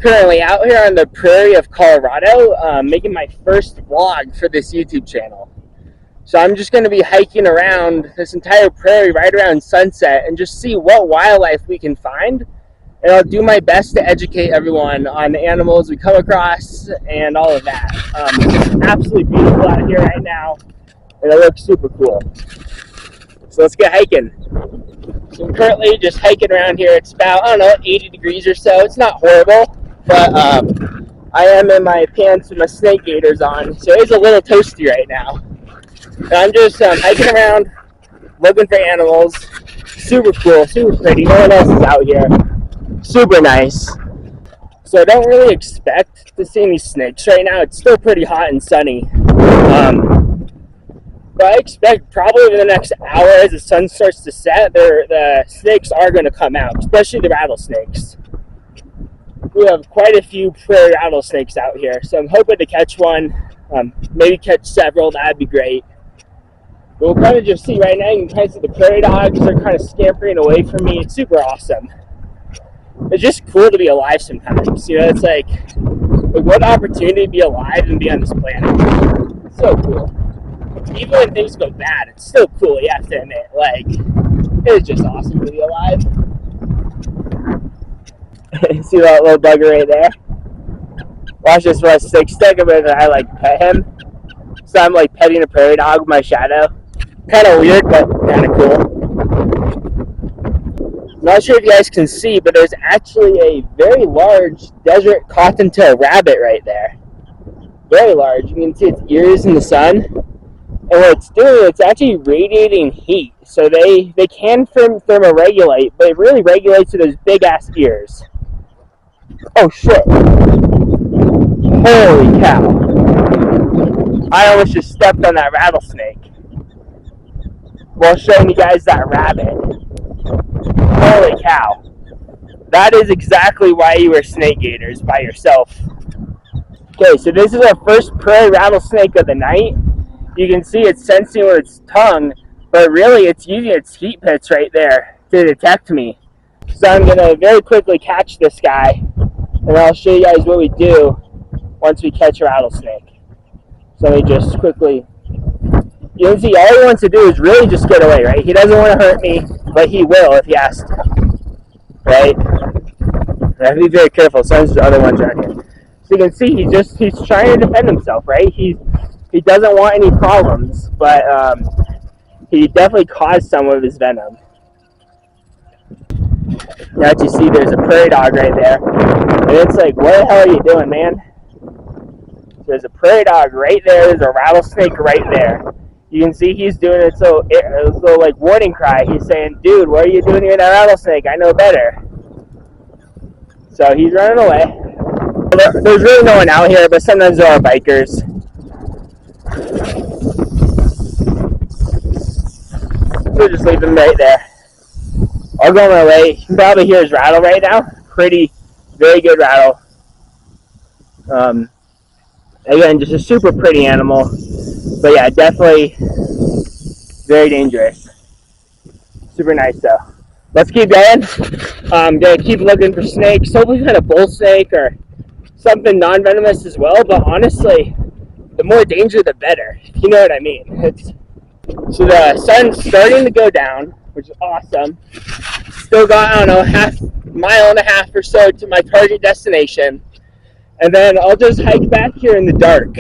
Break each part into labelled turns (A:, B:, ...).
A: Currently out here on the Prairie of Colorado, making my first vlog for this YouTube channel. So I'm just going to be hiking around this entire prairie right around sunset and just see what wildlife we can find. And I'll do my best to educate everyone on the animals we come across and all of that. It's absolutely beautiful out here right now, and it looks super cool. So let's get hiking. So I'm currently just hiking around here. It's about, 80 degrees or so. It's not horrible, but I am in my pants with my snake gaiters on, so it's a little toasty right now. And I'm just hiking around, looking for animals. Super cool, super pretty. No one else is out here. Super nice. So I don't really expect to see any snakes right now. It's still pretty hot and sunny. But I expect probably over the next hour as the sun starts to set, the snakes are going to come out, especially the rattlesnakes. We have quite a few prairie rattlesnakes out here, so I'm hoping to catch one, maybe catch several. That'd be great. But we'll kind of just see right now. You can kind of see the prairie dogs are kind of scampering away from me. It's super awesome. It's just cool to be alive sometimes. You know, it's like what opportunity to be alive and be on this planet. It's so cool. Even when things go bad, it's still cool, you have to admit. Like, it's just awesome to be alive. See that little bugger right there? Watch this for a stick him and I pet him. So I'm petting a prairie dog with my shadow. Kind of weird, but kind of cool. Not sure if you guys can see, but there's actually a very large desert cottontail rabbit right there. Very large. You can see its ears in the sun. And what it's doing, it's actually radiating heat. So they can thermoregulate, but it really regulates to those big-ass ears. Oh, shit. Holy cow. I almost just stepped on that rattlesnake while showing you guys that rabbit. Holy cow. That is exactly why you wear snake gaiters by yourself. Okay, so this is our first prairie rattlesnake of the night. You can see it's sensing with its tongue, but really it's using its heat pits right there to detect me. So I'm going to very quickly catch this guy, and I'll show you guys what we do once we catch a rattlesnake. So let me just quickly, you can see all he wants to do is really just get away, right? He doesn't want to hurt me, but he will if he has to, right? I have to be very careful. Sometimes there's other ones around here. So you can see he's trying to defend himself, right? He doesn't want any problems, but he definitely caused some with his venom. Now that you see there's a prairie dog right there, and it's like, what the hell are you doing, man? There's a prairie dog right there, there's a rattlesnake right there. You can see he's doing its little warning cry. He's saying, dude, what are you doing here in that rattlesnake? I know better. So he's running away. There's really no one out here, but sometimes there are bikers. We'll just leave him right there. I'll go on my way. You can probably hear his rattle right now. Very good rattle. Again, just a super pretty animal. But yeah, definitely very dangerous. Super nice though. Let's keep going. I'm going to keep looking for snakes. Hopefully find a bull snake or something non-venomous as well. But honestly, the more danger, the better. You know what I mean? So the sun's starting to go down, which is awesome. Still got, half mile and a half or so to my target destination. And then I'll just hike back here in the dark.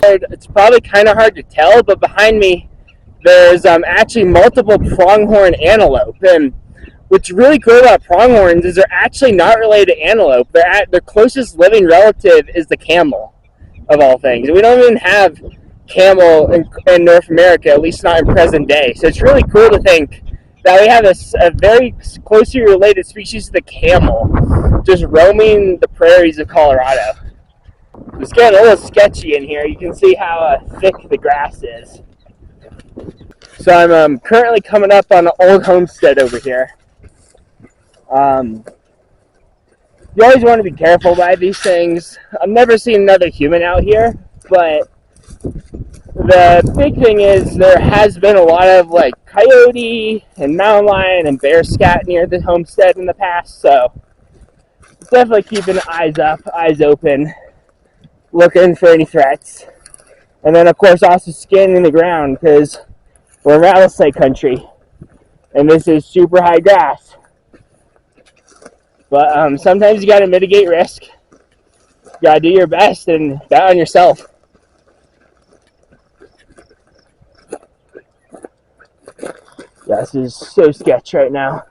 A: It's probably kind of hard to tell, but behind me there's actually multiple pronghorn antelope. And what's really cool about pronghorns is they're actually not related to antelope. Their closest living relative is the camel, of all things. We don't even have camel in North America, at least not in present day. So it's really cool to think that we have a very closely related species to the camel just roaming the prairies of Colorado. It's getting a little sketchy in here. You can see how thick the grass is. So I'm currently coming up on an old homestead over here. You always want to be careful by these things. I've never seen another human out here, but The big thing is there has been a lot of like coyote and mountain lion and bear scat near the homestead in the past, so definitely keeping eyes up, eyes open, looking for any threats. And then of course also scanning the ground because we're in rattlesnake country and this is super high grass. But sometimes you gotta mitigate risk. You gotta do your best and bet on yourself. Yeah, this is so sketch right now.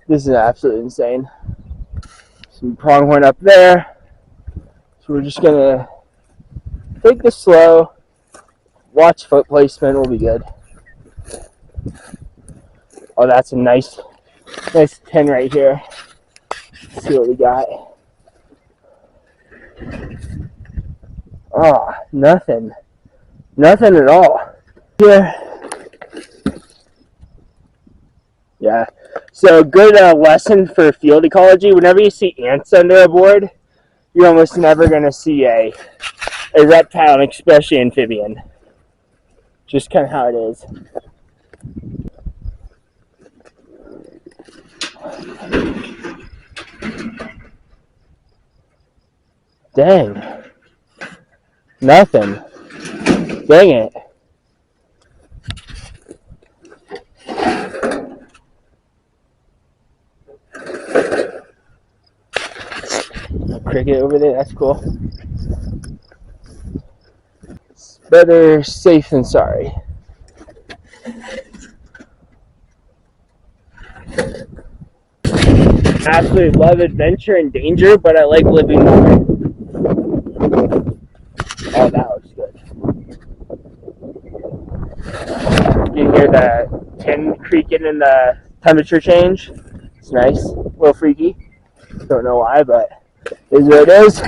A: This is absolutely insane. Some pronghorn up there. So we're just gonna take this slow, watch foot placement, will be good. Oh, that's a nice 10 right here. Let's see what we got. Oh, nothing. Nothing at all. Here. Yeah. So good lesson for field ecology. Whenever you see ants under a board, you're almost never going to see a reptile, especially amphibian. Just kind of how it is. Dang. Nothing. Dang it. A cricket over there, that's cool. It's better safe than sorry. Absolutely love adventure and danger, but I like living more. Oh, that was good. You can hear the tin creaking in the temperature change. It's nice. A little freaky. Don't know why, but it is what it is.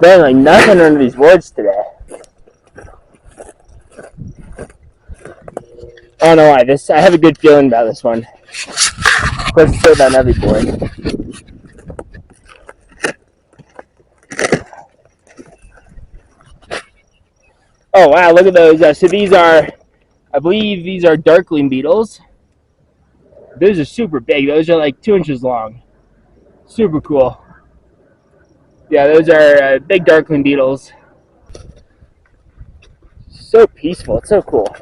A: There's like nothing under these boards today. I don't know why. I have a good feeling about this one. Of course, it's good on every board. Oh wow, look at those. So these are, I believe these are darkling beetles. Those are super big. Those are like 2 inches long. Super cool. Yeah, those are big darkling beetles. So peaceful. It's so cool.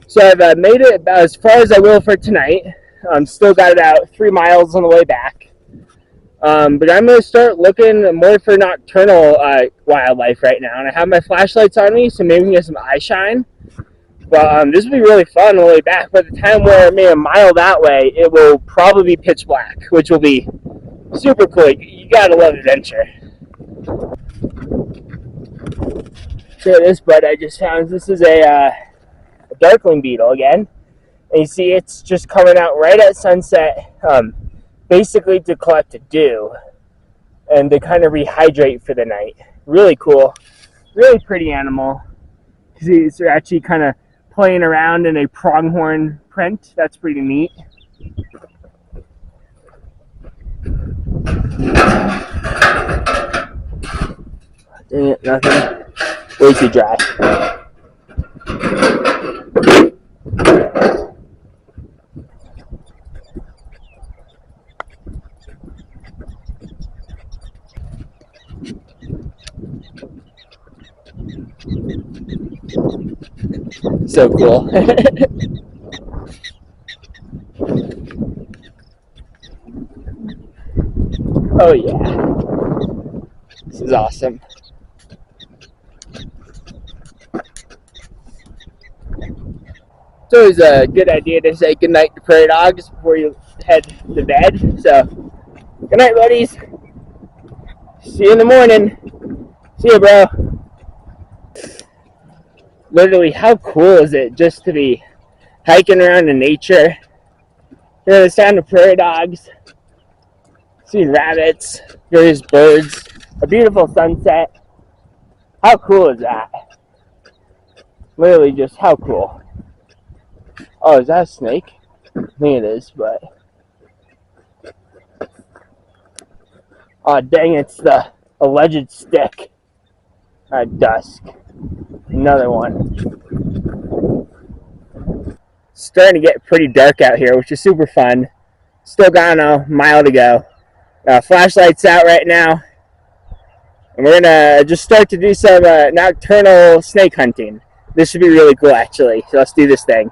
A: So I've made it about as far as I will for tonight. Still got about 3 miles on the way back. But I'm going to start looking more for nocturnal wildlife right now. And I have my flashlights on me, so maybe we can get some eye shine. But this will be really fun on the way back. By the time we're maybe a mile that way, it will probably be pitch black, which will be super cool. You gotta love adventure. So this bud I just found, this is a darkling beetle again. And you see it's just coming out right at sunset, basically to collect dew and to kind of rehydrate for the night. Really cool. Really pretty animal. These are actually kind of playing around in a pronghorn print. That's pretty neat. Dang it, nothing. Way too dry. So cool. Oh yeah. This is awesome. It's always a good idea to say goodnight to prairie dogs before you head to bed. So, good night, buddies. See you in the morning. See you, bro. Literally, how cool is it just to be hiking around in nature, hearing the sound of prairie dogs, seeing rabbits, various birds, a beautiful sunset. How cool is that? Literally just how cool. Oh, is that a snake? I think it is, but... Oh, dang, it's the alleged stick. Dusk. Another one. It's starting to get pretty dark out here, which is super fun. Still got a mile to go. Flashlight's out right now. And we're going to just start to do some nocturnal snake hunting. This should be really cool, actually. So let's do this thing.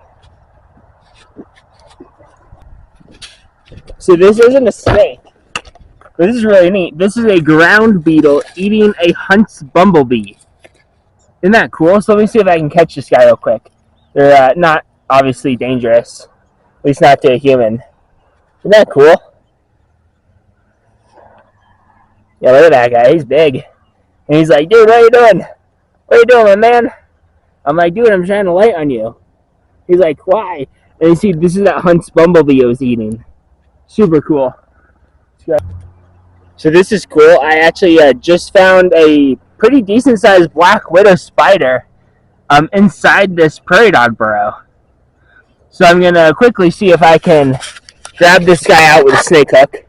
A: So this isn't a snake. This is really neat. This is a ground beetle eating a hunt's bumblebee. Isn't that cool? So let me see if I can catch this guy real quick. They're not obviously dangerous. At least not to a human. Isn't that cool? Yeah, look at that guy. He's big. And he's like, dude, what are you doing? What are you doing, my man? I'm like, dude, I'm shining a light on you. He's like, why? And you see, this is that hunt's bumblebee I was eating. Super cool. So this is cool. I actually just found a pretty decent sized black widow spider inside this prairie dog burrow. So I'm going to quickly see if I can grab this guy out with a snake hook.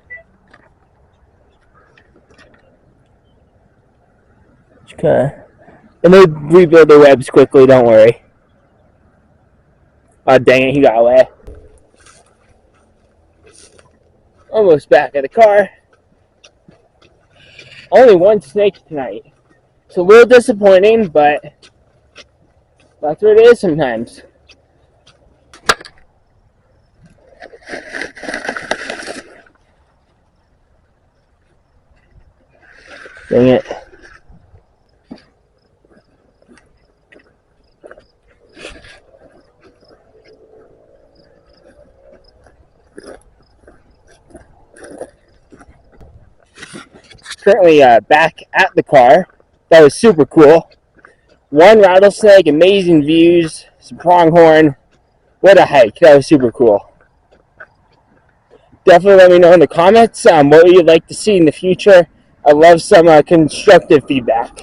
A: Okay. And they rebuild their webs quickly, don't worry. Oh, dang it, he got away. Almost back at the car. Only one snake tonight. It's a little disappointing, but that's what it is sometimes. Dang it. Currently back at the car. That was super cool. One rattlesnake, amazing views, some pronghorn. What a hike. That was super cool. Definitely let me know in the comments what you'd like to see in the future. I love some constructive feedback.